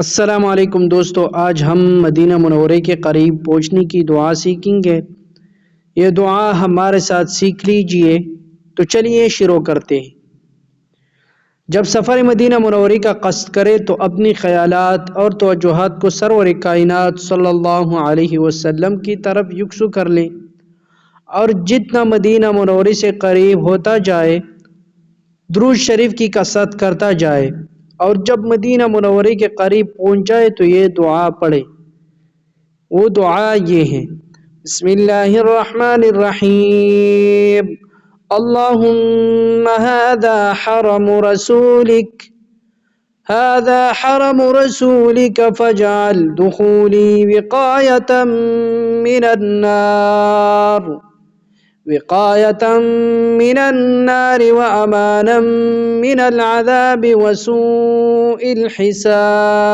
السلام علیکم دوستو، آج ہم مدینہ منورہ کے قریب پہنچنے کی دعا سیکھیں گے۔ یہ دعا ہمارے ساتھ سیکھ لیجئے۔ تو چلیے شروع کرتے ہیں۔ جب سفر مدینہ منورہ کا قصد کرے تو اپنی خیالات اور توجہات کو سرور کائنات صلی اللہ علیہ وسلم کی طرف یکسو کر لیں، اور جتنا مدینہ منورہ سے قریب ہوتا جائے درود شریف کی کثرت کرتا جائے، اور جب مدینہ منورہ کے قریب پہنچ جائے تو یہ دعا پڑھے۔ وہ دعا یہ ہے: بسم اللہ الرحمن الرحیم، اللہم هذا حرم رسولک فاجعل دخولی وقایة من النار وأمانا من العذاب وسوء الحساب۔